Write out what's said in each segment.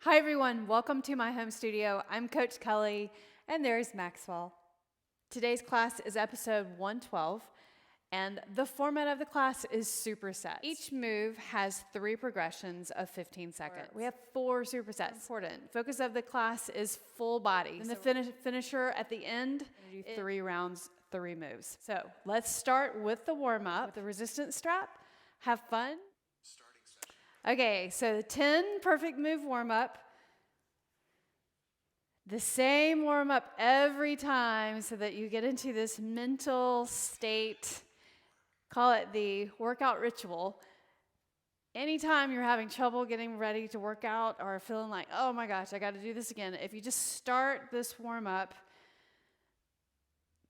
Hi everyone, welcome to my home studio. I'm Coach Kelly, and there's Maxwell. Today's class is episode 112, and the format of the class is supersets. Each move has 3 progressions of 15 seconds. We have 4 supersets. Important. Focus of the class is full body. And the finisher at the end, we do 3 rounds, 3 moves. So let's start with the warm-up, with the resistance strap. Have fun. Okay, so the 10 perfect move warm-up. The same warm-up every time so that you get into this mental state. Call it the workout ritual. Anytime you're having trouble getting ready to work out or feeling like, oh my gosh, I got to do this again, if you just start this warm-up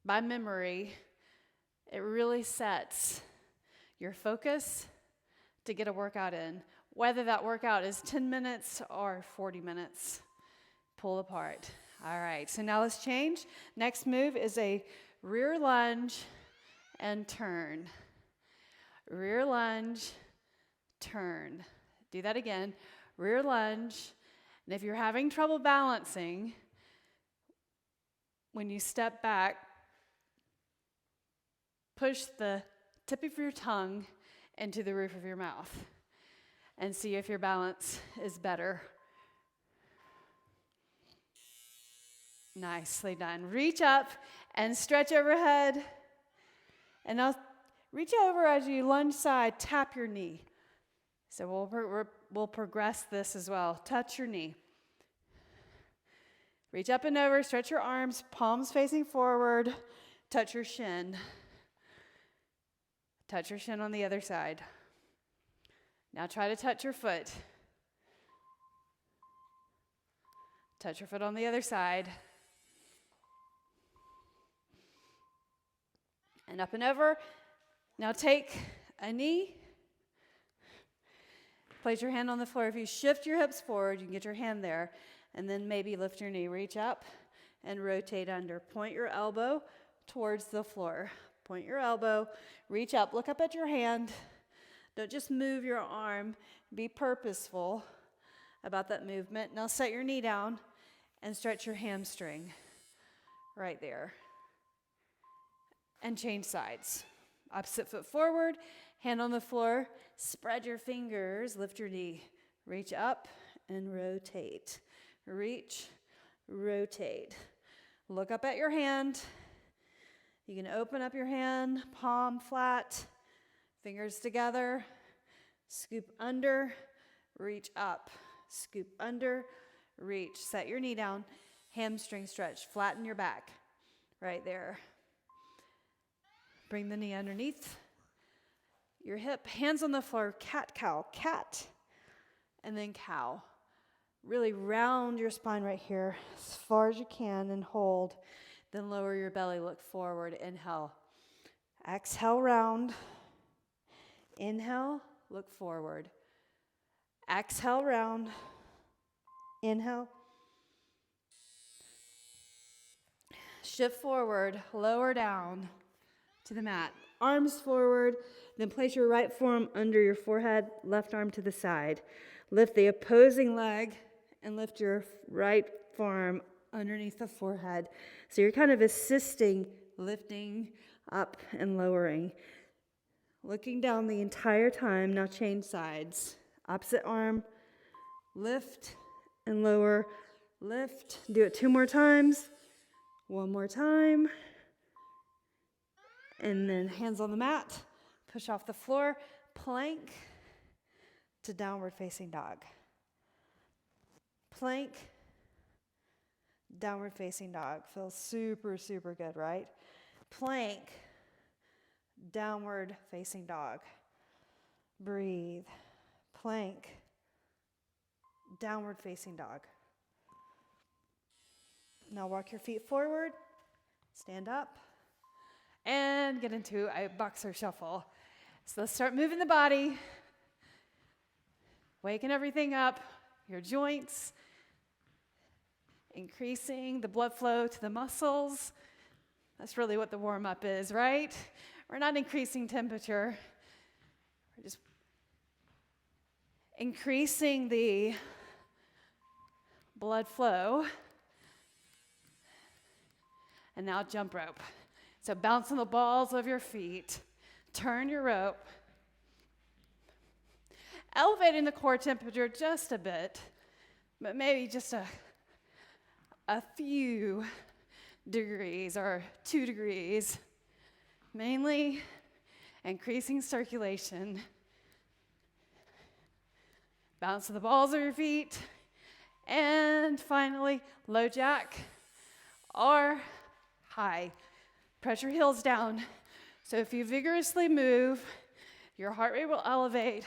by memory, it really sets your focus to get a workout in. Whether that workout is 10 minutes or 40 minutes, pull apart. All right, so now let's change. Next move is a rear lunge and turn. Rear lunge, turn. Do that again. Rear lunge. And if you're having trouble balancing, when you step back, push the tip of your tongue into the roof of your mouth and see if your balance is better. Nicely done. Reach up and stretch overhead. And now reach over as you lunge side, tap your knee. So we'll progress this as well. Touch your knee. Reach up and over, stretch your arms, palms facing forward, touch your shin. Touch your shin on the other side. Now try to touch your foot. Touch your foot on the other side. And up and over. Now take a knee. Place your hand on the floor. If you shift your hips forward, you can get your hand there. And then maybe lift your knee. Reach up and rotate under. Point your elbow towards the floor. Point your elbow. Reach up. Look up at your hand. Don't just move your arm. Be purposeful about that movement. Now set your knee down and stretch your hamstring right there. And change sides. Opposite foot forward, hand on the floor. Spread your fingers, lift your knee. Reach up and rotate. Reach, rotate. Look up at your hand. You can open up your hand, palm flat. Fingers together, scoop under, reach up, scoop under, reach. Set your knee down, hamstring stretch, flatten your back, right there. Bring the knee underneath your hip, hands on the floor, cat-cow, cat, and then cow. Really round your spine right here as far as you can and hold. Then lower your belly, look forward, inhale. Exhale, round. Inhale, look forward. Exhale, round. Inhale. Shift forward, lower down to the mat. Arms forward, then place your right forearm under your forehead, left arm to the side. Lift the opposing leg and lift your right forearm underneath the forehead. So you're kind of assisting, lifting up and lowering. Looking down the entire time. Now change sides. Opposite arm. Lift and lower. Lift. Do it 2 more times. 1 more time. And then hands on the mat. Push off the floor. Plank to downward facing dog. Plank. Downward facing dog. Feels super, super good, right? Plank. Downward facing dog. Breathe. Plank. Downward facing dog. Now walk your feet forward. Stand up. And get into a boxer shuffle. So let's start moving the body. Waking everything up. Your joints. Increasing the blood flow to the muscles. That's really what the warm-up is, right? We're not increasing temperature. We're just increasing the blood flow. And now jump rope. So bounce on the balls of your feet. Turn your rope. Elevating the core temperature just a bit, but maybe just a few degrees or 2 degrees. Mainly increasing circulation. Bounce to the balls of your feet. And finally, low jack or high. Pressure heels down. So if you vigorously move, your heart rate will elevate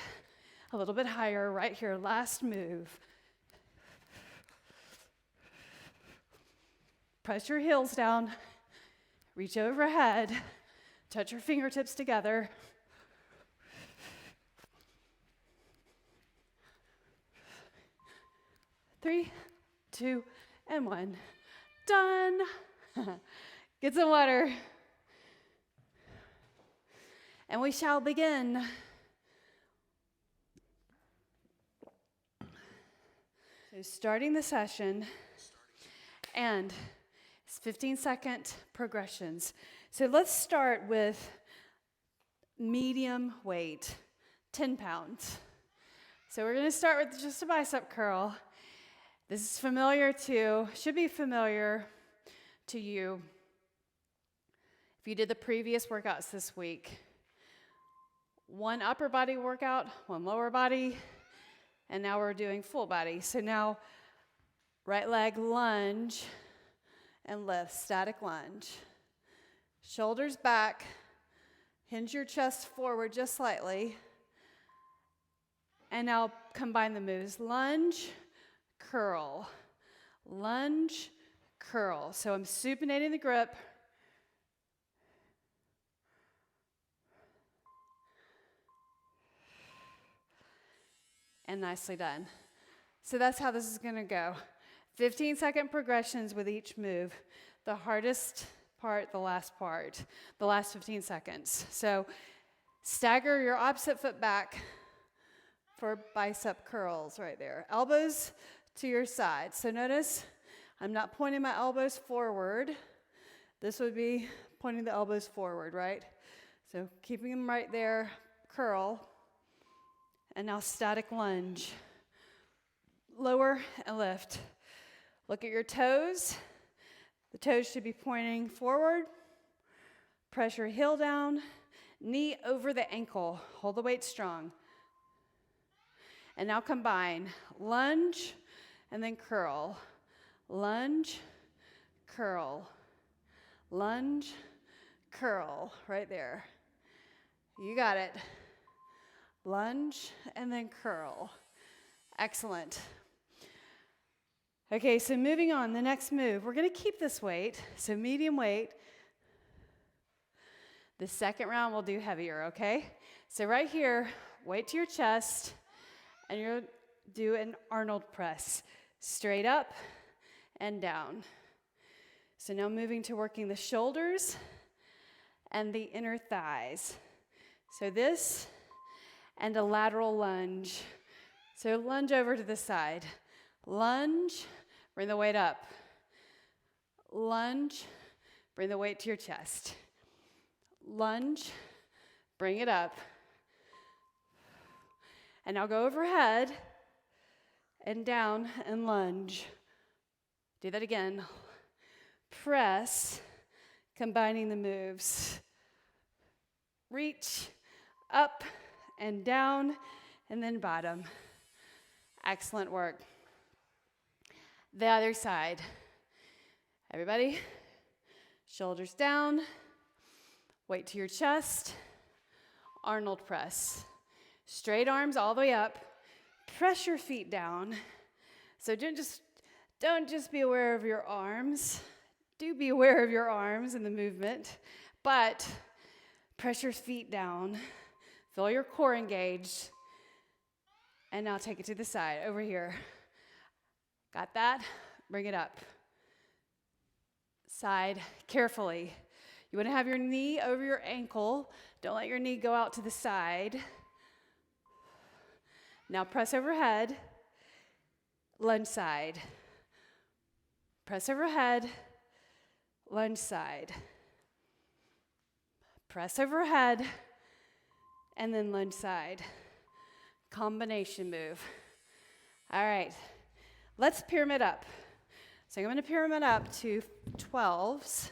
a little bit higher right here. Last move. Press your heels down. Reach overhead. Touch your fingertips together. Three, 2, and 1. Done. Get some water. And we shall begin. So starting the session, and it's 15-second progressions. So let's start with medium weight, 10 pounds. So we're going to start with just a bicep curl. This is should be familiar to you if you did the previous workouts this week. One upper body workout, one lower body, and now we're doing full body. So now right leg lunge and lift, static lunge. Shoulders back, hinge your chest forward just slightly. And now combine the moves, lunge, curl, lunge, curl. So I'm supinating the grip. And nicely done. So that's how this is going to go. 15-second progressions with each move. The hardest part, the last 15 seconds. So stagger your opposite foot back for bicep curls right there. Elbows to your side. So notice I'm not pointing my elbows forward. This would be pointing the elbows forward, right? So keeping them right there, curl. And now static lunge. Lower and lift. Look at your toes. The toes should be pointing forward. Press your heel down. Knee over the ankle. Hold the weight strong. And now combine lunge and then curl. Lunge, curl. Lunge, curl. Right there. You got it. Lunge and then curl. Excellent. Okay, so moving on, the next move. We're going to keep this weight, so medium weight. The second round we'll do heavier, okay? So right here, weight to your chest, and you'll do an Arnold press. Straight up and down. So now moving to working the shoulders and the inner thighs. So this and a lateral lunge. So lunge over to the side. Lunge, bring the weight up. Lunge, bring the weight to your chest. Lunge, bring it up. And now go overhead and down and lunge. Do that again. Press, combining the moves. Reach, up and down, and then bottom. Excellent work. The other side. Everybody, shoulders down, weight to your chest, Arnold press. Straight arms all the way up. Press your feet down. So don't just be aware of your arms. Do be aware of your arms and the movement, but press your feet down. Feel your core engaged. And now take it to the side, over here. Got that? Bring it up. Side, carefully. You want to have your knee over your ankle. Don't let your knee go out to the side. Now press overhead. Lunge side. Press overhead, lunge side. Press overhead, and then lunge side. Combination move. All right, let's pyramid up. So I'm going to pyramid up to 12s.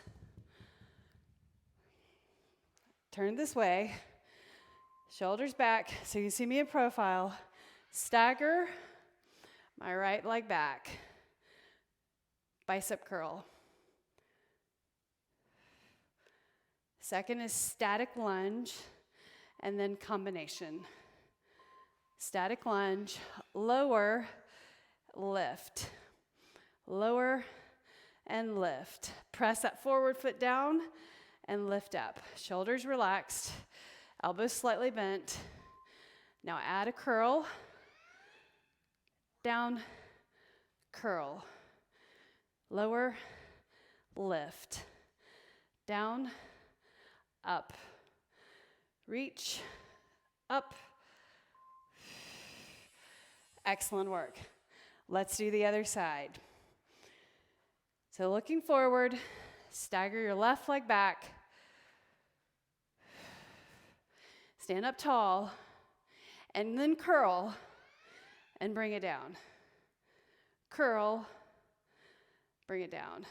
Turn this way, shoulders back so you see me in profile. Stagger my right leg back. Bicep curl. Second is static lunge, and then combination. Static lunge, lower, lift. Lower and lift. Press that forward foot down and lift up. Shoulders relaxed, elbows slightly bent. Now add a curl. Down, curl. Lower, lift. Down, up. Reach, up. Excellent work. Let's do the other side. So looking forward, stagger your left leg back. Stand up tall, and then curl and bring it down. Curl, bring it down.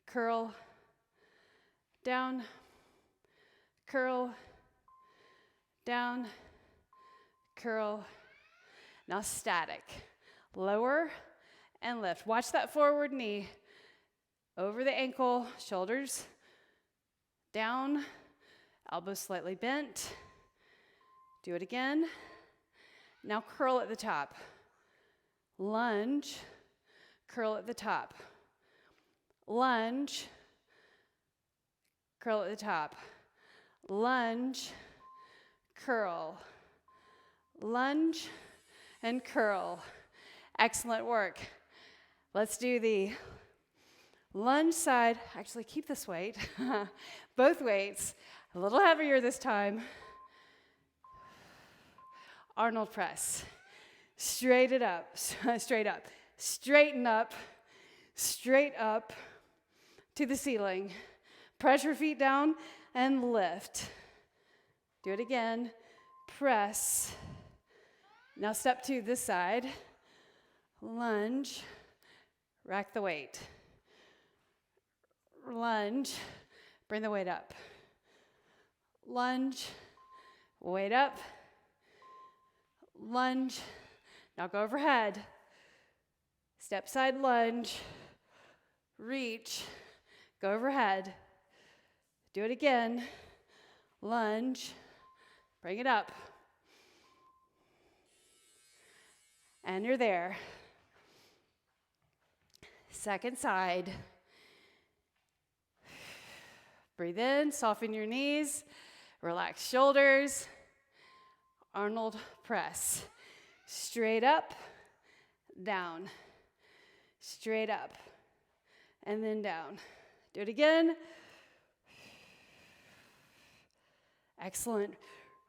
Curl, down, curl, down, curl. Now static. Lower and lift. Watch that forward knee over the ankle, shoulders down, elbows slightly bent. Do it again. Now curl at the top. Lunge, curl at the top. Lunge, curl at the top. Lunge, curl. Lunge and curl. Excellent work. Let's do the lunge side. Actually, keep this weight. Both weights. A little heavier this time. Arnold press. Straight it up. Straight up. Straighten up. Straight up to the ceiling. Press your feet down and lift. Do it again. Press. Now step to this side. Lunge. Rack the weight. Lunge. Bring the weight up. Lunge. Weight up. Lunge. Now go overhead. Step side lunge. Reach. Go overhead. Do it again. Lunge. Bring it up. And you're there. Second side. Breathe in, soften your knees, relax shoulders. Arnold press. Straight up, down. Straight up, and then down. Do it again. Excellent.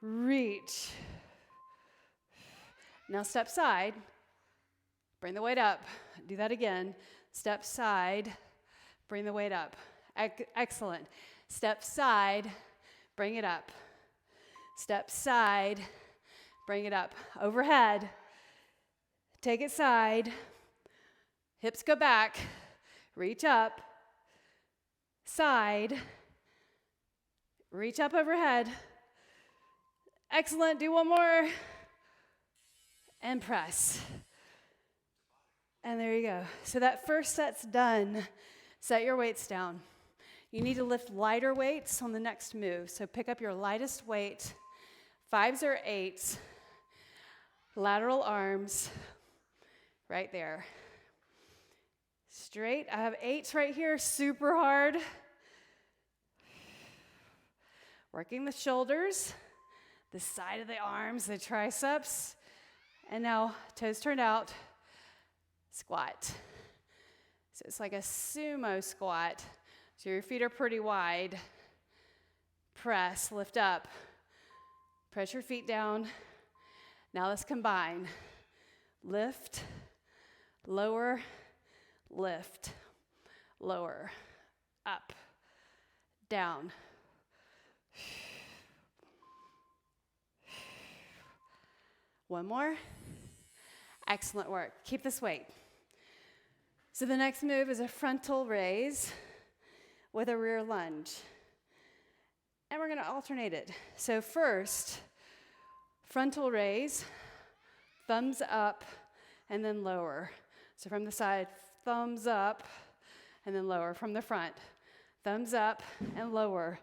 Reach. Now step side. Bring the weight up. Do that again. Step side. Bring the weight up. Excellent. Step side. Bring it up. Step side. Bring it up. Overhead. Take it side. Hips go back. Reach up. Side. Reach up overhead. Excellent. Do one more. And press. And there you go. So that first set's done. Set your weights down. You need to lift lighter weights on the next move. So pick up your lightest weight, 5s or 8s, lateral arms, right there. Straight. I have 8s right here, super hard. Working the shoulders, the side of the arms, the triceps. And now toes turned out, squat. So it's like a sumo squat. So your feet are pretty wide. Press, lift up. Press your feet down. Now let's combine. Lift, lower, lift, lower, up, down. One more. Excellent work. Keep this weight. So the next move is a frontal raise with a rear lunge. And we're going to alternate it. So first, frontal raise, thumbs up, and then lower. So from the side, thumbs up, and then lower. From the front, thumbs up and lower.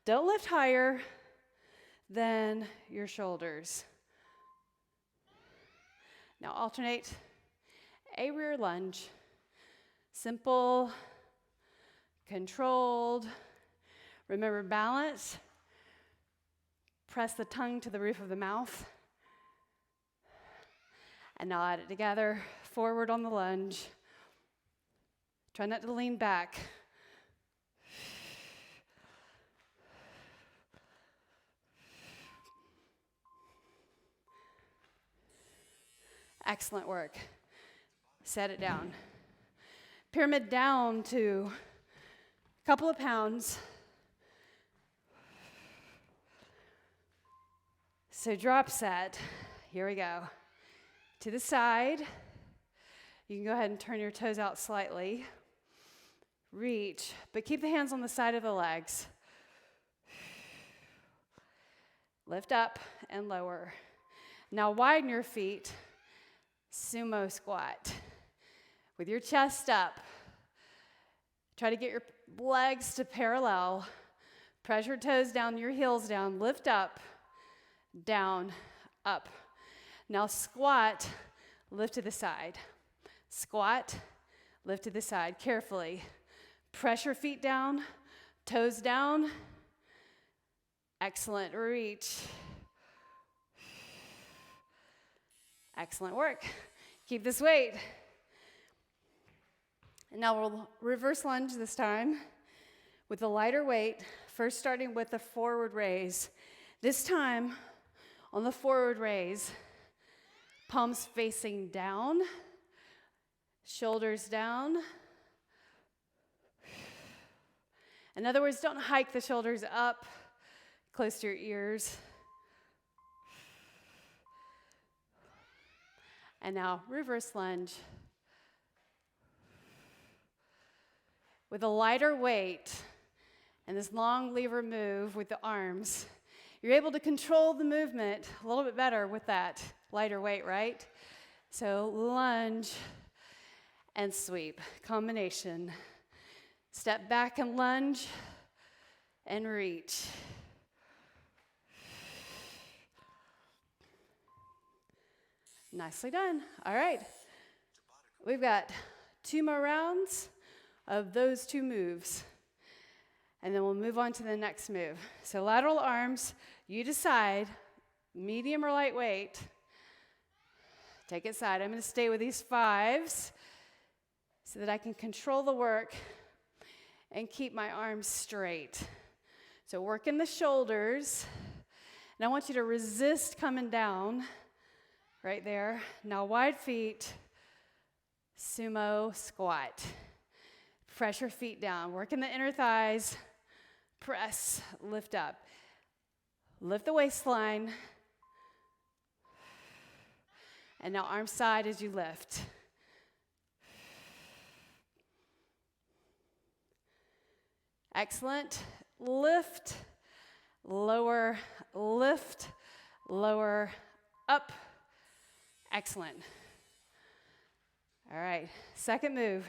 Don't lift higher than your shoulders. Now alternate a rear lunge. Simple, controlled. Remember balance. Press the tongue to the roof of the mouth. And now add it together. Forward on the lunge. Try not to lean back. Excellent work. Set it down. Pyramid down to a couple of pounds. So drop set. Here we go. To the side. You can go ahead and turn your toes out slightly. Reach, but keep the hands on the side of the legs. Lift up and lower. Now widen your feet. Sumo squat. With your chest up. Try to get your legs to parallel. Press your toes down, your heels down. Lift up, down, up. Now squat, lift to the side. Squat, lift to the side. Carefully. Press your feet down, toes down. Excellent. Reach. Excellent work. Keep this weight. And now we'll reverse lunge this time with a lighter weight, first starting with the forward raise. This time, on the forward raise, palms facing down, shoulders down. In other words, don't hike the shoulders up close to your ears. And now reverse lunge. With a lighter weight and this long lever move with the arms, you're able to control the movement a little bit better with that lighter weight, right? So lunge and sweep, combination. Step back and lunge and reach. Nicely done. All right. We've got 2 more rounds of those 2 moves. And then we'll move on to the next move. So lateral arms, you decide, medium or light weight. Take it side. I'm going to stay with these 5s so that I can control the work and keep my arms straight. So work in the shoulders. And I want you to resist coming down. Right there. Now wide feet, sumo squat. Press your feet down. Work in the inner thighs. Press, lift up. Lift the waistline. And now arm side as you lift. Excellent. Lift, lower, up. Excellent. All right, second move.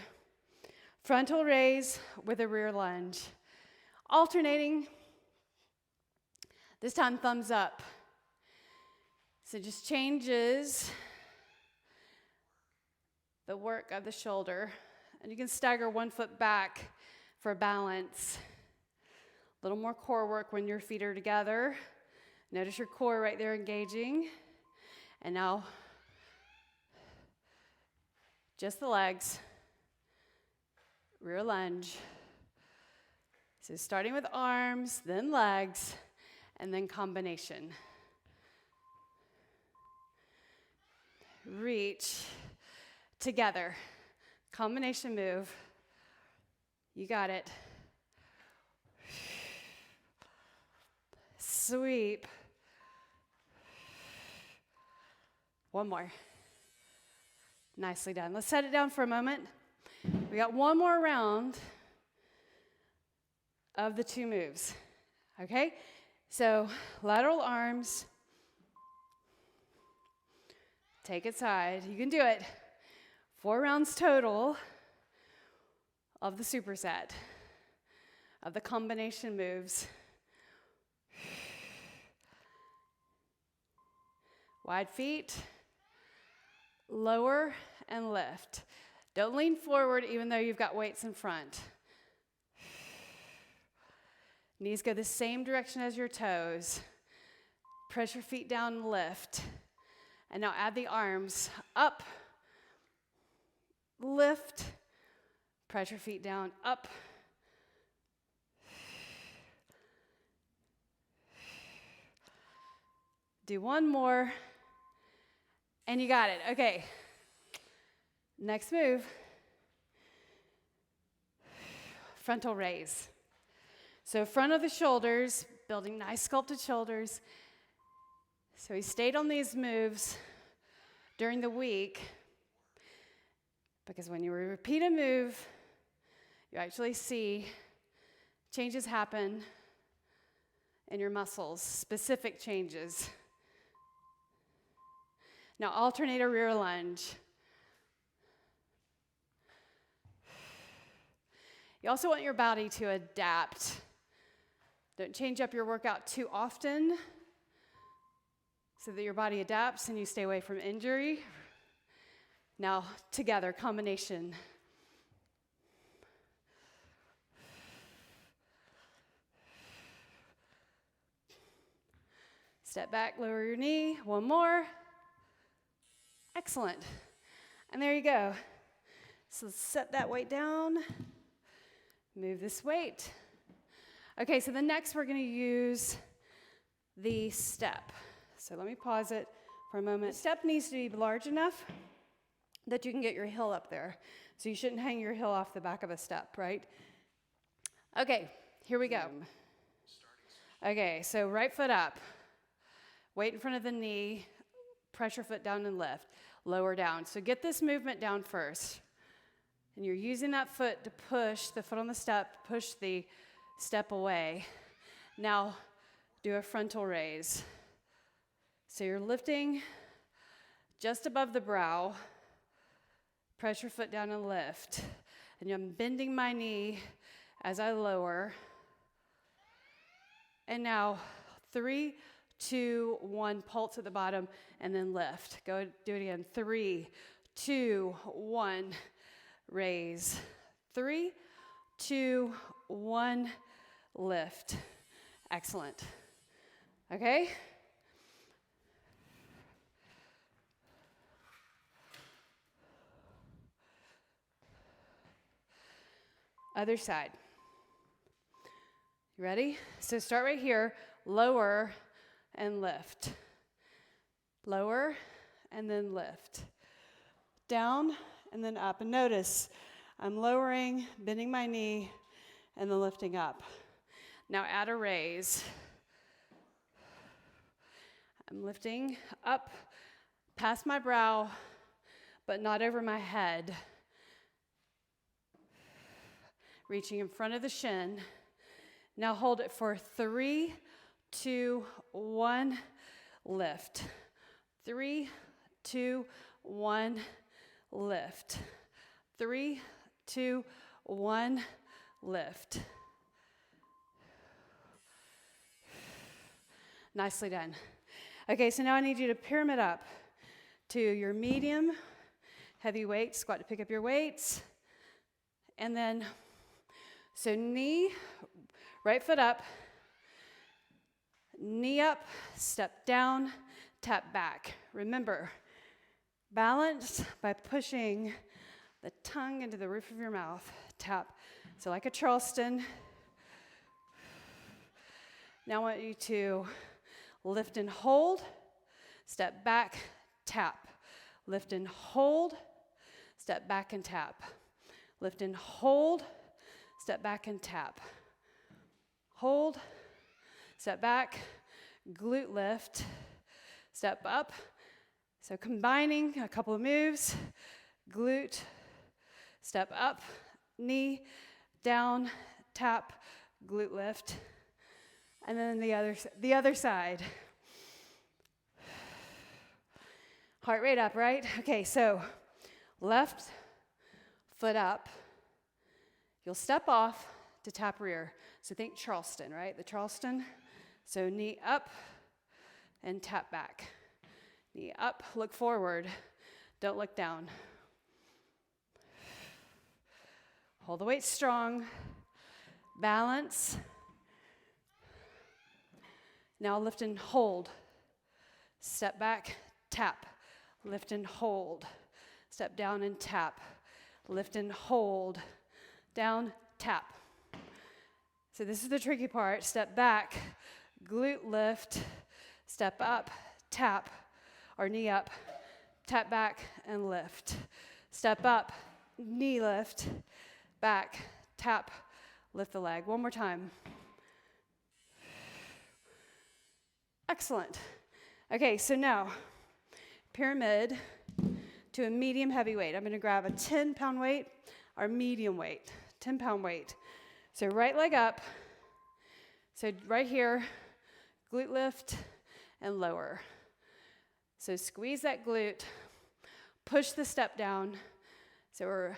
Frontal raise with a rear lunge. Alternating. This time thumbs up. So just changes the work of the shoulder. And you can stagger 1 foot back for balance. A little more core work when your feet are together. Notice your core right there engaging. And now just the legs, rear lunge. So starting with arms, then legs, and then combination. Reach, together, Combination move. You got it. Sweep. One more. Nicely done. Let's set it down for a moment. We got one more round of the 2 moves. Okay? So, lateral arms. Take it side. You can do it. 4 rounds total of the superset, of the combination moves. Wide feet, lower and lift. Don't lean forward even though you've got weights in front. Knees go the same direction as your toes. Press your feet down and lift. And now add the arms up, lift, press your feet down, up. Do one more, and you got it. Okay, next move, frontal raise. So front of the shoulders, building nice sculpted shoulders. So we stayed on these moves during the week because when you repeat a move, you actually see changes happen in your muscles, specific changes. Now alternate a rear lunge. You also want your body to adapt. Don't change up your workout too often so that your body adapts and you stay away from injury. Now, together, combination. Step back, lower your knee. One more. Excellent. And there you go. So set that weight down. Move this weight. Okay, so the next we're going to use the step. So let me pause it for a moment. The step needs to be large enough that you can get your heel up there. So you shouldn't hang your heel off the back of a step, right? Okay, here we go. Okay, so right foot up. Weight in front of the knee. Press your foot down and lift. Lower down. So get this movement down first. And you're using that foot to push the foot on the step, push the step away. Now do a frontal raise. So you're lifting just above the brow. Press your foot down and lift. And I'm bending my knee as I lower. And now 3, 2, 1, pulse at the bottom, and then lift. Go do it again. 3, 2, 1, raise. 3, 2, 1, lift. Excellent. Okay? Other side. You ready? So start right here, lower and lift. Lower and then lift. Down and then up. And notice I'm lowering, bending my knee, and then lifting up. Now add a raise. I'm lifting up past my brow, but not over my head. Reaching in front of the shin. Now hold it for 3, 2, 1, lift. 3, 2, 1, lift. 3, 2, 1, lift. Nicely done. Okay, so now I need you to pyramid up to your medium, heavy weight, squat to pick up your weights, and then so knee, right foot up, knee up, step down, tap back. Remember, balance by pushing the tongue into the roof of your mouth. Tap. So like a Charleston. Now I want you to lift and hold, step back, tap. Lift and hold, step back and tap. lift and hold, step back and tap. Hold, step back, glute lift, step up. So combining a couple of moves, glute, step up, knee, down, tap, glute lift. And then the other side. Heart rate up, right? Okay, so left foot up. You'll step off to tap rear. So think Charleston, right? The Charleston. So knee up and tap back. Knee up, look forward. Don't look down. Hold the weight strong. Balance. Now lift and hold. Step back, tap. Lift and hold. Step down and tap. Lift and hold. Down, tap. So this is the tricky part. Step back, glute lift. Step up, tap, or knee up. Tap back and lift. Step up, knee lift. Back, tap, lift the leg. One more time. Excellent. Okay, so now, pyramid to a medium heavy weight. I'm going to grab a 10-pound weight or medium weight, 10-pound weight. So right leg up. So right here, glute lift and lower. So squeeze that glute, push the step down. So we're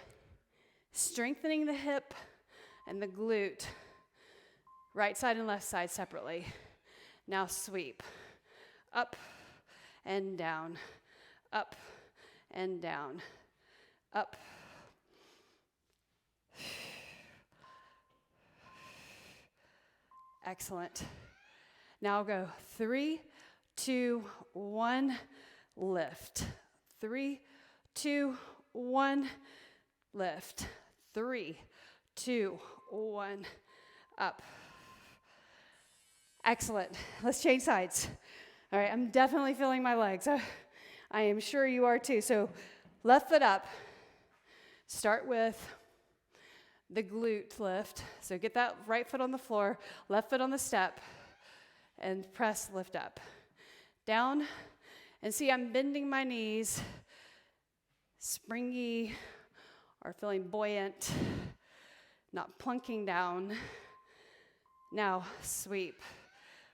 strengthening the hip and the glute, right side and left side separately. Now sweep, up and down, up and down, up. Excellent. Now go 3, 2, 1, lift. 3, 2, 1, lift. 3, 2, 1, up. Excellent. Let's change sides. All right, I'm definitely feeling my legs. I am sure you are too. So left foot up. Start with the glute lift. So get that right foot on the floor, left foot on the step, and press, lift up. Down, and see I'm bending my knees, springy, or feeling buoyant, not plunking down. Now, sweep.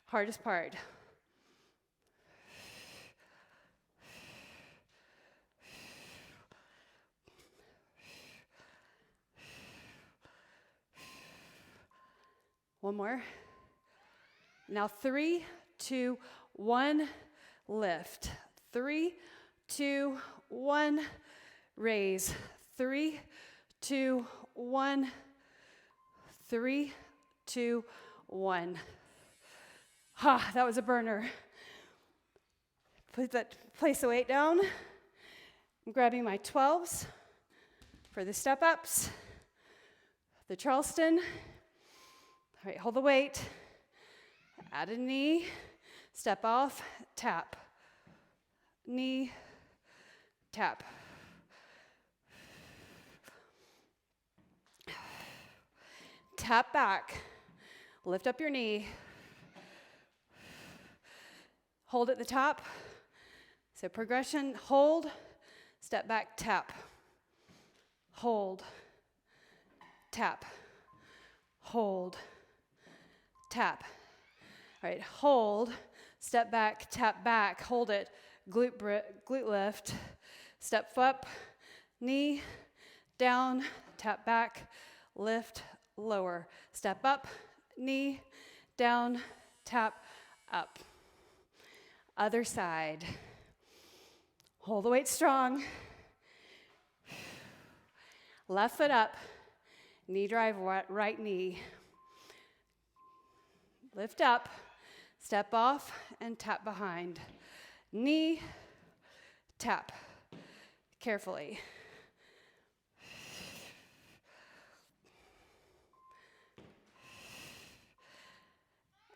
Hardest part. One more. Now 3, 2, 1, lift. 3, 2, 1, raise. 3, 2, 1, 3, 2, 1. Ha, that was a burner. Place the weight down. I'm grabbing my 12s for the step ups, the Charleston. All right, hold the weight. Add a knee. Step off, tap. Knee, tap. Tap back. Lift up your knee. Hold at the top. So progression, hold, step back, tap. Hold, tap. Hold, tap. All right, hold, step back, tap back, hold it, glute lift, step up, knee, down, tap back, lift, lower. Step up, knee, down, tap, up. Other side. Hold the weight strong. Left foot up, knee drive, right knee. Lift up, step off, and tap behind. Knee, tap. Carefully.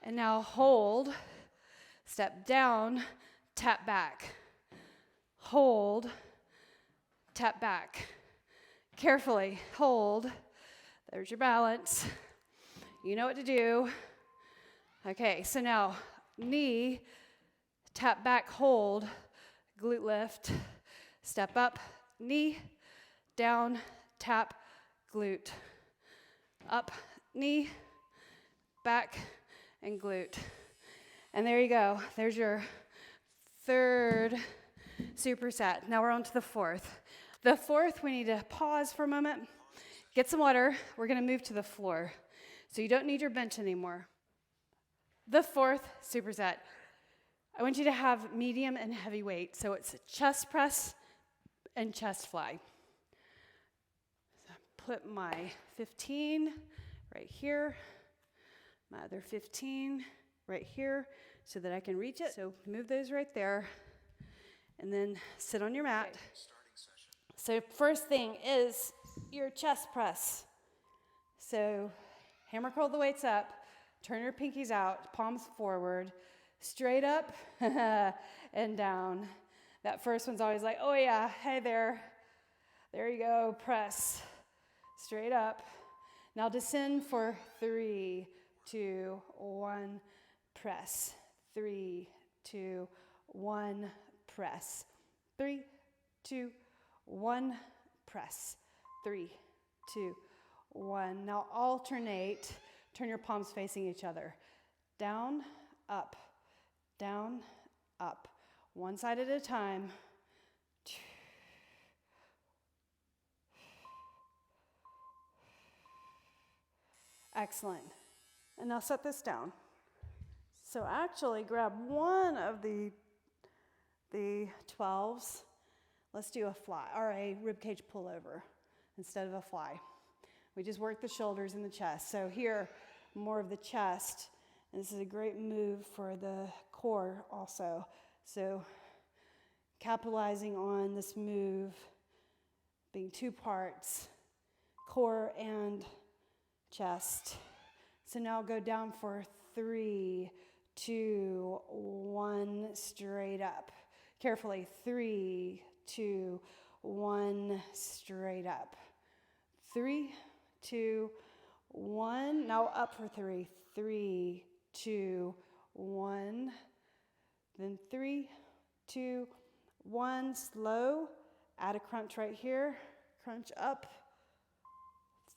And now hold, step down, tap back. Hold, tap back. Carefully hold. There's your balance. You know what to do. Okay, so now knee, tap back, hold, glute lift, step up, knee, down, tap, glute, up, knee, back, and glute. And there you go. There's your third superset. Now we're on to the fourth. The fourth, we need to pause for a moment, get some water. We're going to move to the floor. So you don't need your bench anymore. The fourth superset. I want you to have medium and heavy weight. So it's chest press and chest fly. So put my 15 right here, my other 15 right here so that I can reach it. So move those right there and then sit on your mat. So first thing is your chest press. So hammer curl the weights up, turn your pinkies out, palms forward, straight up and down. That first one's always like, oh yeah, hey there. There you go, press. Straight up. Now descend for 3, 2, 1, press. 3, 2, 1, press. 3, 2, 1, press. 3, 2, 1. Now alternate. Turn your palms facing each other. Down, up, down, up. One side at a time. Excellent. And now set this down. So actually grab one of the 12s. Let's do a fly or a ribcage pullover instead of a fly. We just work the shoulders and the chest. So here, more of the chest. And this is a great move for the core also. So capitalizing on this move being 2 parts, core and chest. So now go down for 3, 2, 1, straight up. Carefully, 3, 2, 1, straight up. 3, 2, 1. Now up for 3. 3, 2, 1. Then 3, 2, 1. Slow. Add a crunch right here. Crunch up.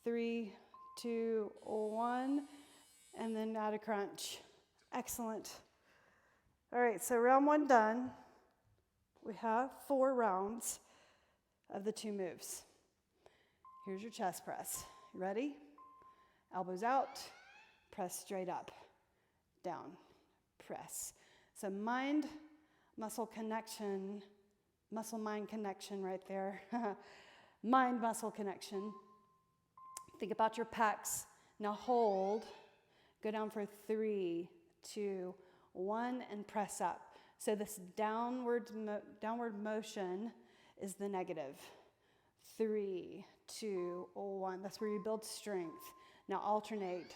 3, 2, 1. And then add a crunch. Excellent. All right, so round 1 done. We have 4 rounds of the 2 moves. Here's your chest press. Ready? Elbows out, press straight up, down, press. So mind-muscle connection, muscle-mind connection right there. Mind-muscle connection. Think about your pecs. Now hold, go down for 3, 2, 1, and press up. So this downward motion is the negative. 3, 2, 1. That's where you build strength. Now alternate.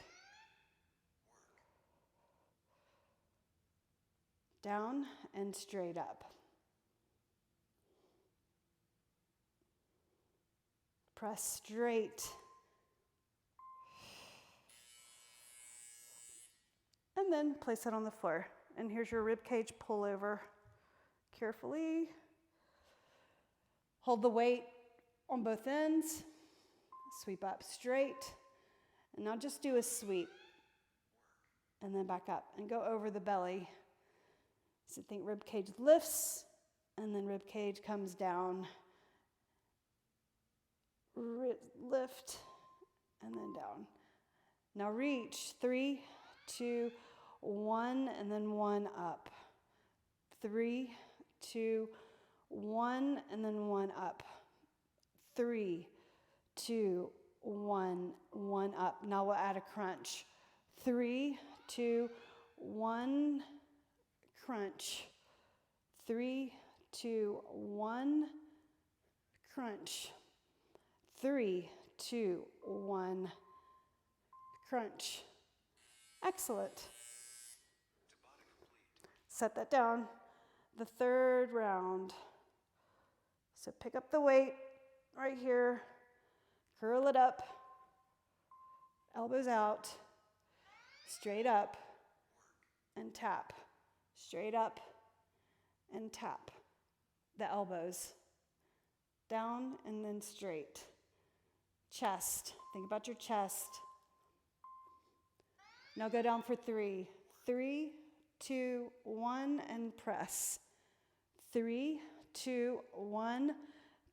Down and straight up. Press straight. And then place it on the floor. And here's your ribcage pullover. Carefully. Hold the weight on both ends. Sweep up straight. And now just do a sweep. And then back up and go over the belly. So think ribcage lifts and then ribcage comes down. Lift and then down. Now reach. 3, 2, 1, and then 1 up. 3, 2, 1, and then 1 up. 3, 2, 1, 1 up. Now we'll add a crunch. 3, 2, 1, crunch. 3, 2, 1, crunch. 3, 2, 1, crunch. Excellent. Set that down. The third round. So pick up the weight right here. Curl it up. Elbows out. Straight up and tap. Straight up and tap. The elbows. Down and then straight. Chest. Think about your chest. Now go down for 3. 3, 2, 1, and press. 3, 2, 1,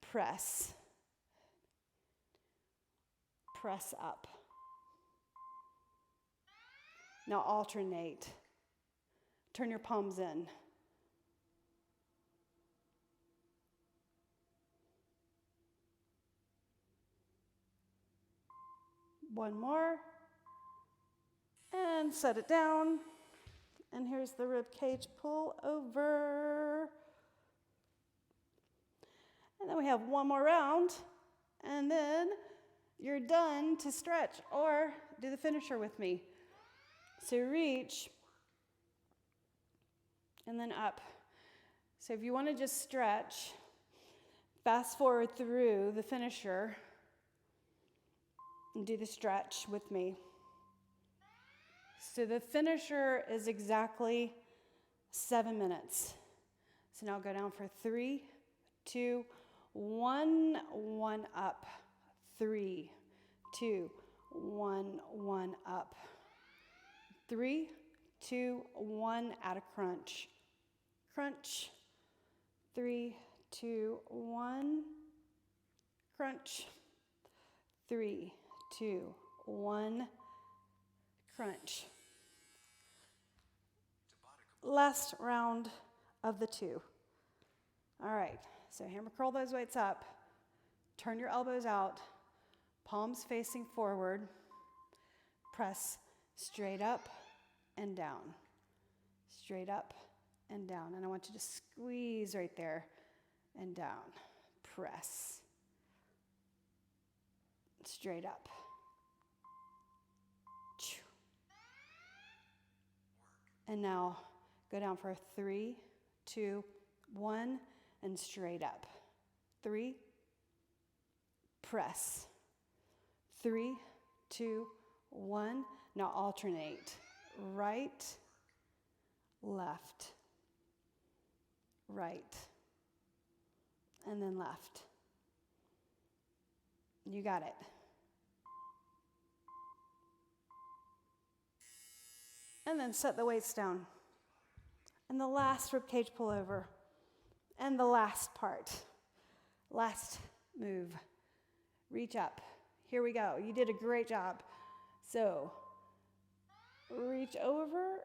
press. Press up. Now alternate. Turn your palms in. One more. And set it down. And here's the rib cage pull over. And then we have one more round. And then you're done to stretch or do the finisher with me. So reach and then up. So if you want to just stretch, fast forward through the finisher and do the stretch with me. So the finisher is exactly 7 minutes. So now go down for 3, 2, 1, 1 up. 3, 2, 1, 1 up. 3, 2, 1, add a crunch. Crunch. 3, 2, 1, crunch. 3, 2, 1, crunch. Last round of the 2. All right, so hammer curl those weights up. Turn your elbows out. Palms facing forward. Press straight up and down. Straight up and down. And I want you to squeeze right there and down. Press. Straight up. And now go down for 3, 2, 1, and straight up. 3, press. 3, 2, 1. Now alternate. Right, left, right, and then left. You got it. And then set the weights down. And the last ribcage pullover. And the last part. Last move. Reach up. Here we go. You did a great job. So, reach over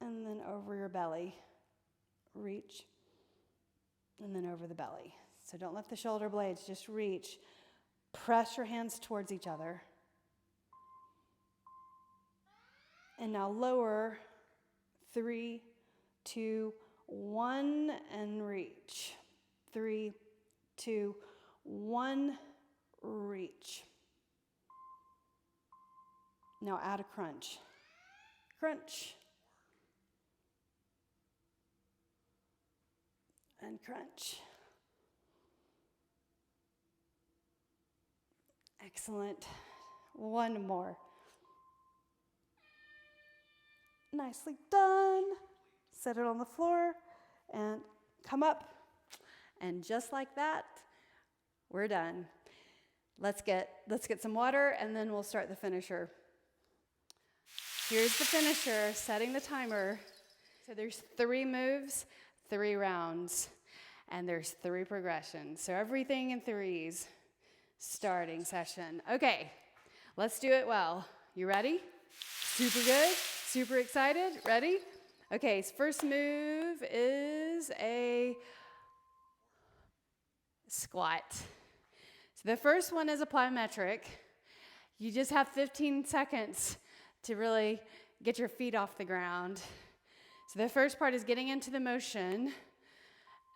and then over your belly. Reach and then over the belly. So don't lift the shoulder blades, just reach. Press your hands towards each other. And now lower. 3, 2, 1, and reach. 3, 2, 1, reach. Now add a crunch. Crunch. And crunch. Excellent. One more. Nicely done. Set it on the floor and come up. And just like that, we're done. Let's get some water and then we'll start the finisher. Here's the finisher, setting the timer. So there's 3 moves, 3 rounds, and there's 3 progressions. So everything in 3s. Starting session. Okay, let's do it well. You ready? Super good? Super excited? Ready? Okay, so first move is a squat. So the first one is a plyometric. You just have 15 seconds to really get your feet off the ground. So the first part is getting into the motion,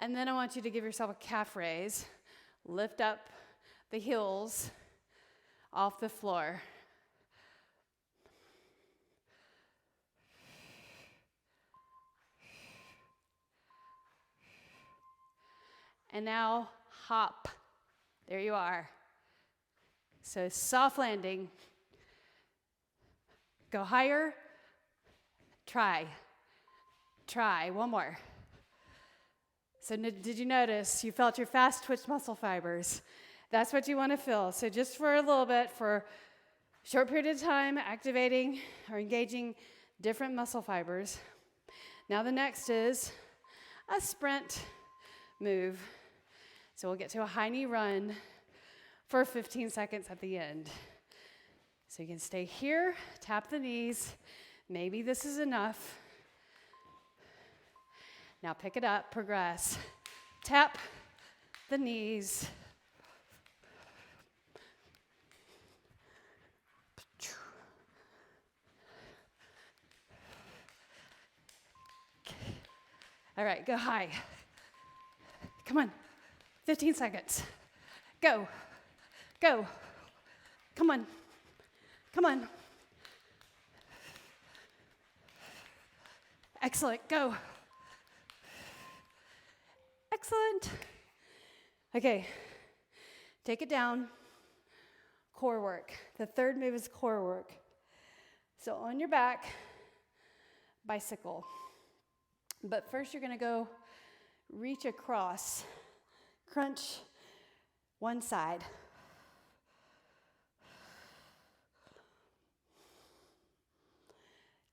and then I want you to give yourself a calf raise. Lift up the heels off the floor. And now hop. There you are. So soft landing. Go higher. Try. One more. So did you notice you felt your fast twitch muscle fibers? That's what you want to feel. So just for a little bit, for a short period of time, activating or engaging different muscle fibers. Now the next is a sprint move. So we'll get to a high knee run for 15 seconds at the end. So you can stay here, tap the knees. Maybe this is enough. Now pick it up, progress. Tap the knees. All right, go high. Come on, 15 seconds. Go. Come on. Excellent, go. Excellent. Okay, take it down. Core work. The third move is core work. So on your back, bicycle. But first you're gonna go reach across, crunch one side.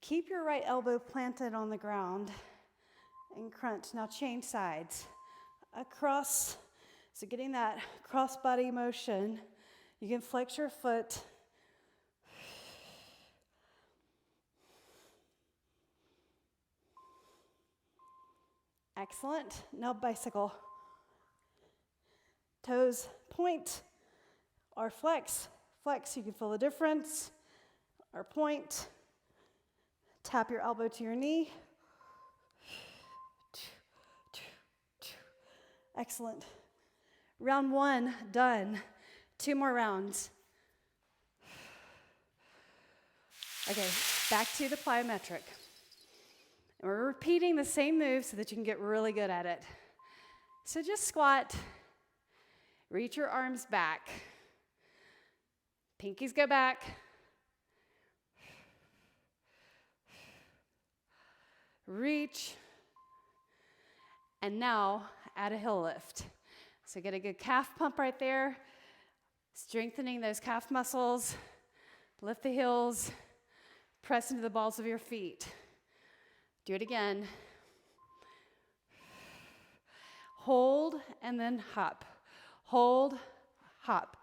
Keep your right elbow planted on the ground and crunch. Now change sides. Across, so getting that cross body motion. You can flex your foot. Excellent. Now bicycle. Toes point or flex. Flex, you can feel the difference. Or point. Tap your elbow to your knee. Excellent. Round one, done. 2 more rounds. Okay, back to the plyometric. And we're repeating the same move so that you can get really good at it. So just squat, reach your arms back. Pinkies go back. Reach. And now add a heel lift. So get a good calf pump right there. Strengthening those calf muscles. Lift the heels. Press into the balls of your feet. Do it again. Hold and then hop. Hold, hop.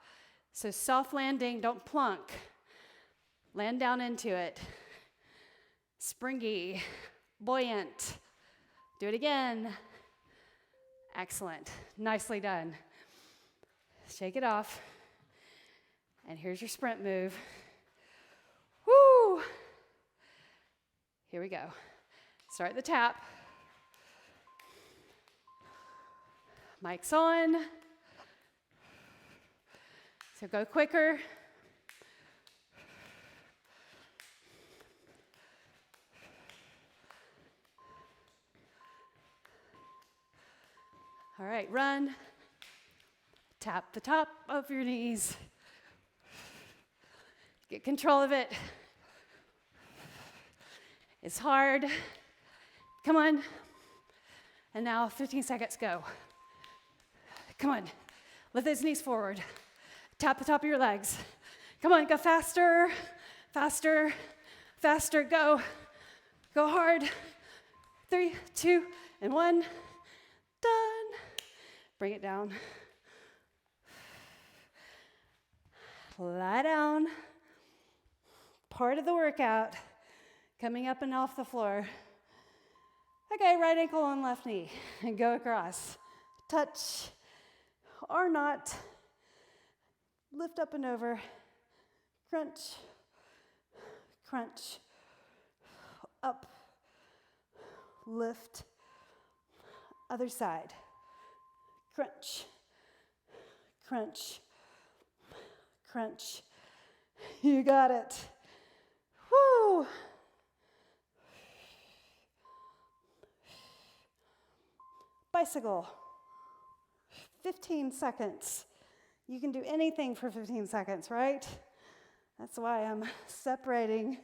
So soft landing, don't plunk. Land down into it. Springy, buoyant. Do it again. Excellent. Nicely done. Shake it off. And here's your sprint move. Woo! Here we go. Start the tap. Mic's on. So go quicker. All right, run. Tap the top of your knees. Get control of it. It's hard. Come on. And now 15 seconds, go. Come on. Lift those knees forward. Tap the top of your legs. Come on, go faster, faster, faster, go. Go hard. 3, 2, and 1. Done. Bring it down. Lie down. Part of the workout. Coming up and off the floor. Okay, right ankle on left knee. And go across. Touch or not. Lift up and over. Crunch. Crunch. Up. Lift. Other side. Crunch. Crunch. Crunch. You got it. Woo! Bicycle. 15 seconds. You can do anything for 15 seconds, right? That's why I'm separating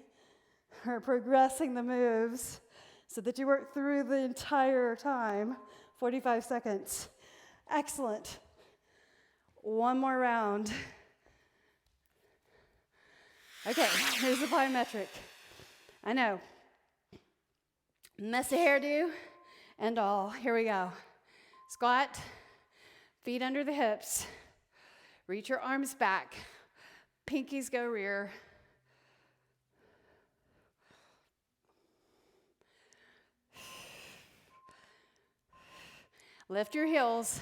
or progressing the moves so that you work through the entire time, 45 seconds. Excellent. One more round. Okay, here's the plyometric. I know. Messy hairdo and all. Here we go. Squat, feet under the hips. Reach your arms back. Pinkies go rear. Lift your heels.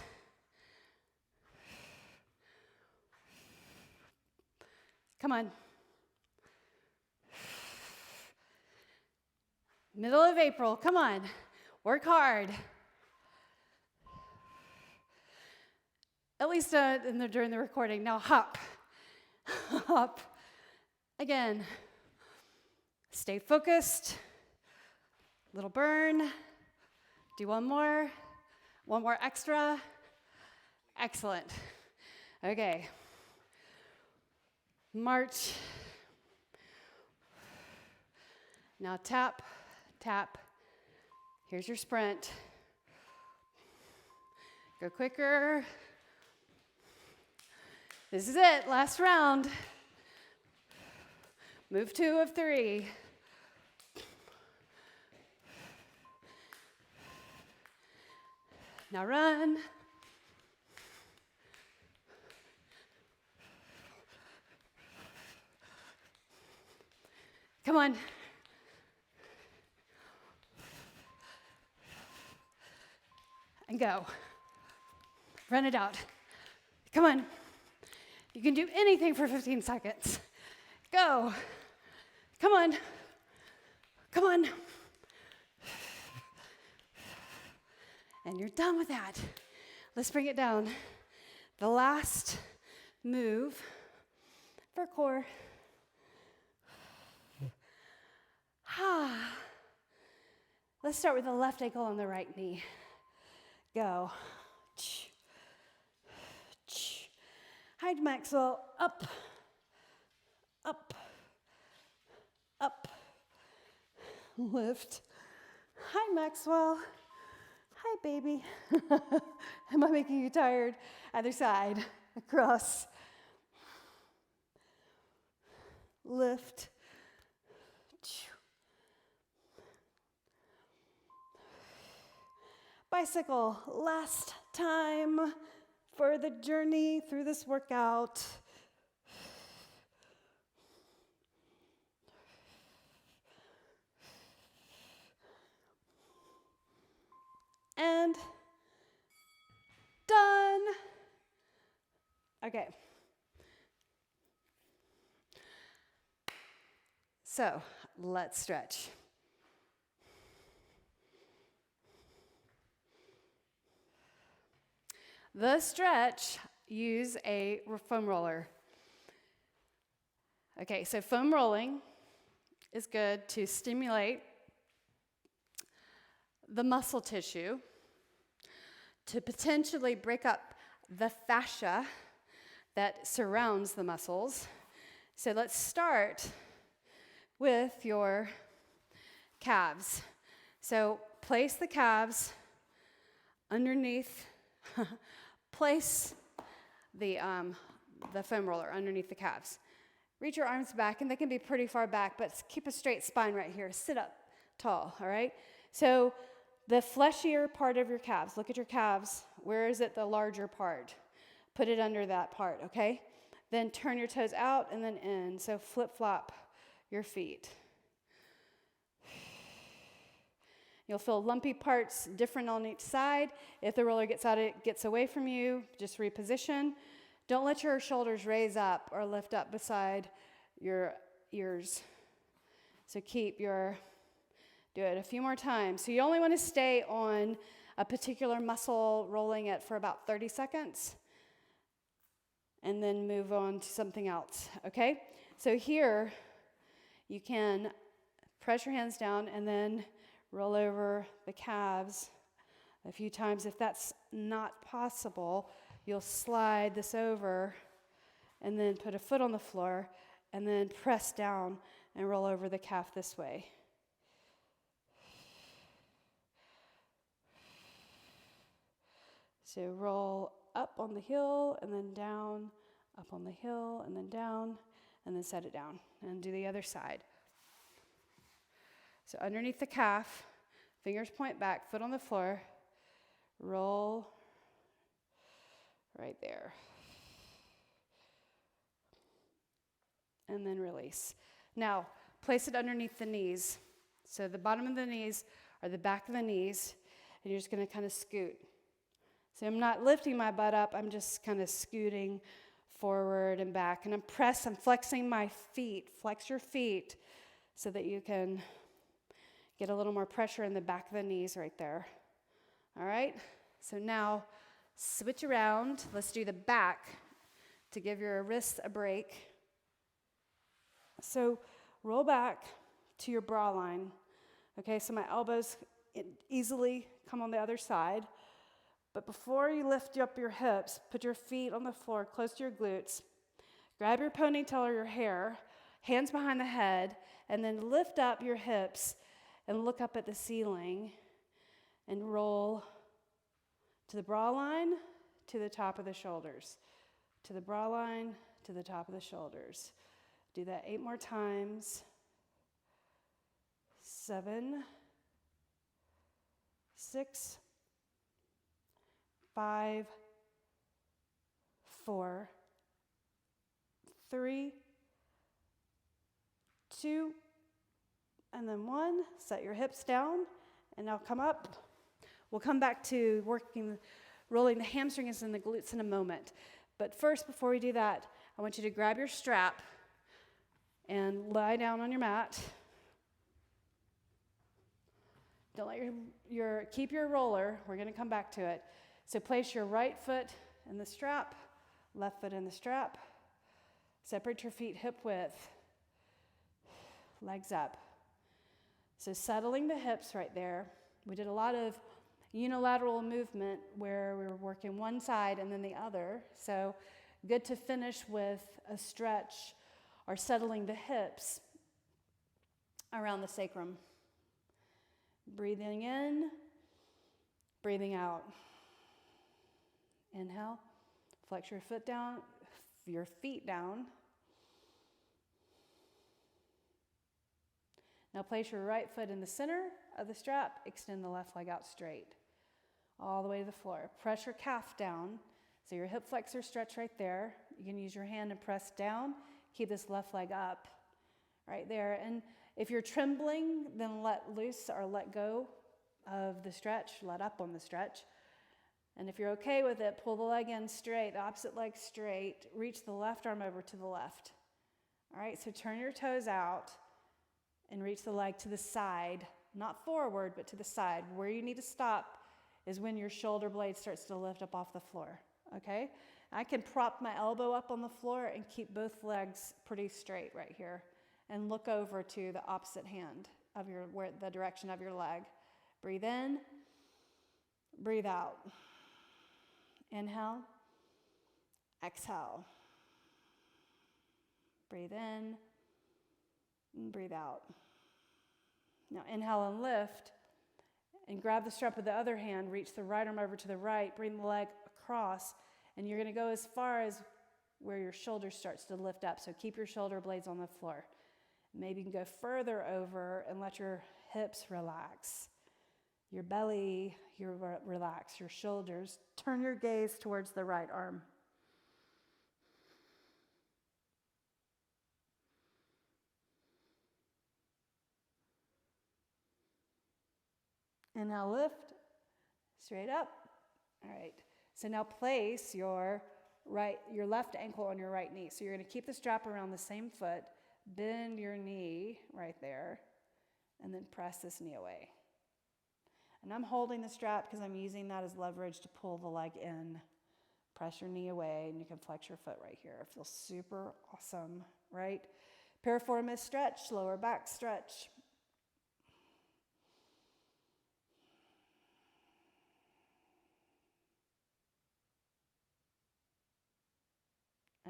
Come on. Middle of April, come on. Work hard. At least during the recording. Now hop. Hop. Again. Stay focused. Little burn. Do one more. One more extra. Excellent. Okay. March. Now tap, tap. Here's your sprint. Go quicker. This is it, last round. Move 2 of 3. Now run. Come on. And go. Run it out. Come on. You can do anything for 15 seconds. Go. Come on. Come on. And you're done with that. Let's bring it down. The last move for core. Let's start with the left ankle on the right knee. Go. Hide Maxwell. Up. Up. Up. Lift. Hi, Maxwell. Hi, baby. Am I making you tired? Other side. Across. Lift. Bicycle. Last time for the journey through this workout. And done. Okay. So let's stretch. The stretch, use a foam roller. Okay, so foam rolling is good to stimulate the muscle tissue, to potentially break up the fascia that surrounds the muscles. So let's start with your calves. So place the calves underneath, place the foam roller underneath the calves. Reach your arms back, and they can be pretty far back, but keep a straight spine right here. Sit up tall, all right? So the fleshier part of your calves, look at your calves. Where is it the larger part? Put it under that part, okay? Then turn your toes out and then in. So flip-flop your feet. You'll feel lumpy parts different on each side. If the roller gets away from you, just reposition. Don't let your shoulders raise up or lift up beside your ears. So do it a few more times. So you only want to stay on a particular muscle, rolling it for about 30 seconds, and then move on to something else, okay? So here, you can press your hands down and then roll over the calves a few times. If that's not possible, you'll slide this over and then put a foot on the floor and then press down and roll over the calf this way. So roll up on the heel and then down, up on the heel and then down, and then set it down. And do the other side. So underneath the calf, fingers point back, foot on the floor, roll right there. And then release. Now, place it underneath the knees. So the bottom of the knees are the back of the knees, and you're just going to kind of scoot. So I'm not lifting my butt up, I'm just kind of scooting forward and back. And I'm flexing my feet. Flex your feet so that you can get a little more pressure in the back of the knees right there. All right? So now switch around. Let's do the back to give your wrists a break. So roll back to your bra line. Okay, so my elbows easily come on the other side. But before you lift up your hips, put your feet on the floor close to your glutes. Grab your ponytail or your hair, hands behind the head, and then lift up your hips and look up at the ceiling and roll to the bra line, to the top of the shoulders. To the bra line, to the top of the shoulders. Do that 8 more times. 7, 6, 5, 4, 3, 2, and then 1. Set your hips down, and now come up. We'll come back to rolling the hamstrings and the glutes in a moment. But first, before we do that, I want you to grab your strap and lie down on your mat. Don't let keep your roller. We're going to come back to it. So place your right foot in the strap, left foot in the strap. Separate your feet hip width. Legs up. So settling the hips right there. We did a lot of unilateral movement where we were working one side and then the other. So good to finish with a stretch or settling the hips around the sacrum. Breathing in, breathing out. Inhale, flex your foot down, your feet down. Now place your right foot in the center of the strap, extend the left leg out straight, all the way to the floor. Press your calf down, so your hip flexor stretch right there. You can use your hand and press down, keep this left leg up right there. And if you're trembling, then let loose or let go of the stretch, let up on the stretch. And if you're okay with it, pull the leg in straight, the opposite leg straight, reach the left arm over to the left. All right, so turn your toes out and reach the leg to the side, not forward, but to the side. Where you need to stop is when your shoulder blade starts to lift up off the floor, okay? I can prop my elbow up on the floor and keep both legs pretty straight right here and look over to the opposite hand of the direction of your leg. Breathe in, breathe out. Inhale, exhale. Breathe in, and breathe out. Now inhale and lift, and grab the strap with the other hand, reach the right arm over to the right, bring the leg across, and you're gonna go as far as where your shoulder starts to lift up, so keep your shoulder blades on the floor. Maybe you can go further over and let your hips relax. Your belly, relax, your shoulders. Turn your gaze towards the right arm. Inhale, lift, straight up. All right, so now place your left ankle on your right knee. So you're gonna keep the strap around the same foot, bend your knee right there, and then press this knee away. And I'm holding the strap because I'm using that as leverage to pull the leg in. Press your knee away, and you can flex your foot right here. It feels super awesome, right? Piriformis stretch, lower back stretch.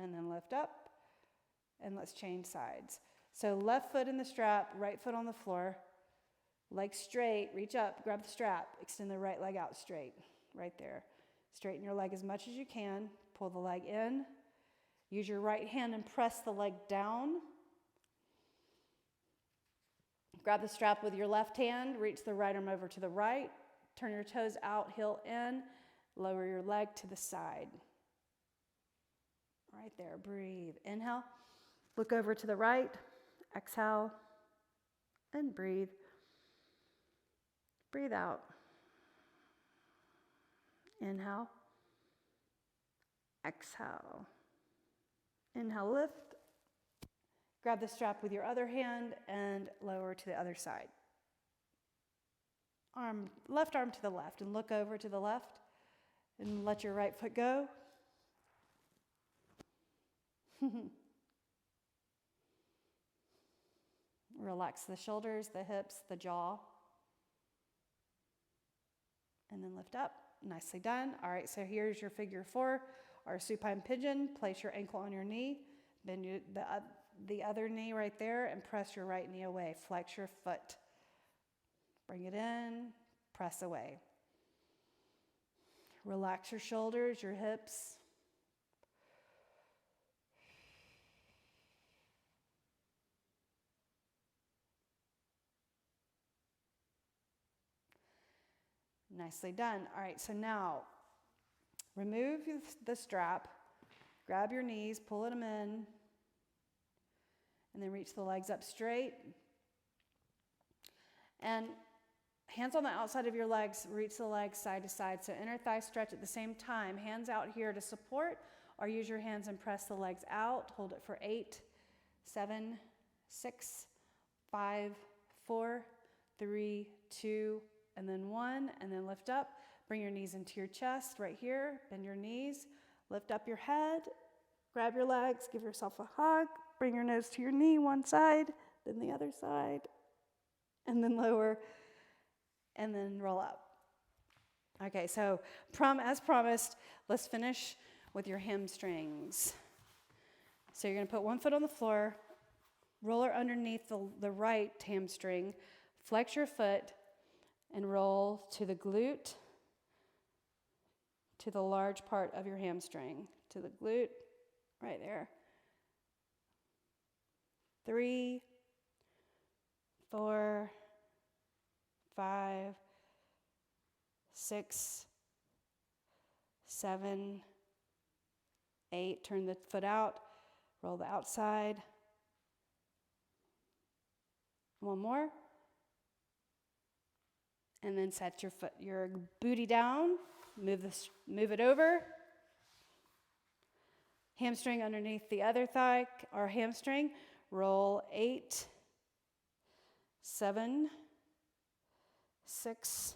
and then lift up, and let's change sides. So left foot in the strap, right foot on the floor, leg straight, reach up, grab the strap, extend the right leg out straight, right there. Straighten your leg as much as you can, pull the leg in, use your right hand and press the leg down. Grab the strap with your left hand, reach the right arm over to the right, turn your toes out, heel in, lower your leg to the side. Right there, breathe. Inhale, look over to the right, exhale, and breathe. Breathe out. Inhale, exhale. Inhale, lift. Grab the strap with your other hand and lower to the other side. Left arm to the left and look over to the left and let your right foot go. Relax the shoulders, the hips, the jaw. And then lift up. Nicely done. All right, so here's your figure 4, our supine pigeon. Place your ankle on your knee. Bend the other knee right there and press your right knee away. Flex your foot. Bring it in, press away. Relax your shoulders, your hips. Nicely done. All right, so now remove the strap, grab your knees, pull them in, and then reach the legs up straight. And hands on the outside of your legs, reach the legs side to side. So inner thigh stretch at the same time. Hands out here to support, or use your hands and press the legs out. Hold it for 8, 7, 6, 5, 4, 3, 2, and then 1, and then lift up. Bring your knees into your chest right here. Bend your knees. Lift up your head. Grab your legs. Give yourself a hug. Bring your nose to your knee, one side, then the other side, and then lower, and then roll up. Okay, so as promised, let's finish with your hamstrings. So you're going to put one foot on the floor, roller underneath the right hamstring, flex your foot, and roll to the glute, to the large part of your hamstring, to the glute, right there. 3, 4, 5, 6, 7, 8. Turn the foot out, roll the outside. One more. And then set your booty down, move it over. Hamstring underneath the other thigh or hamstring. Roll 8, 7, 6,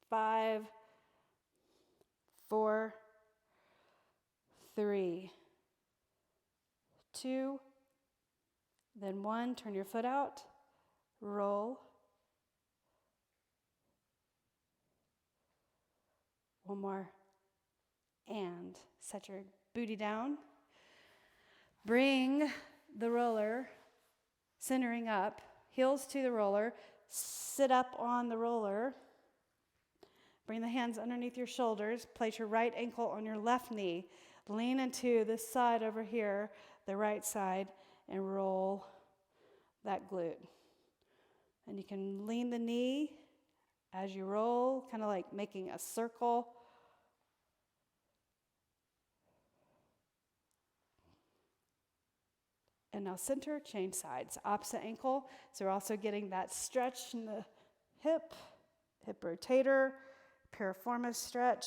5, 4, 3, 2, then 1. Turn your foot out, roll. One more, and set your booty down. Bring the roller, centering up, heels to the roller, sit up on the roller. Bring the hands underneath your shoulders, place your right ankle on your left knee, lean into this side over here, the right side, and roll that glute. And you can lean the knee as you roll, kind of like making a circle. And now center, change sides. Opposite ankle. So we're also getting that stretch in the hip rotator, piriformis stretch.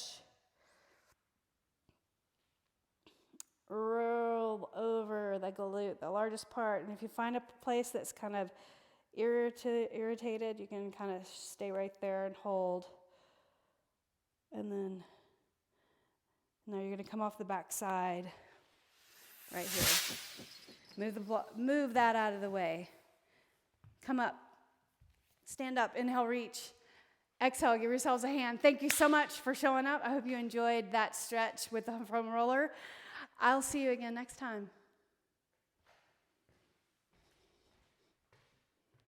Roll over the glute, the largest part. And if you find a place that's kind of irritated, you can kind of stay right there and hold. And then now you're going to come off the back side right here. Move that out of the way. Come up. Stand up. Inhale, reach. Exhale, give yourselves a hand. Thank you so much for showing up. I hope you enjoyed that stretch with the foam roller. I'll see you again next time.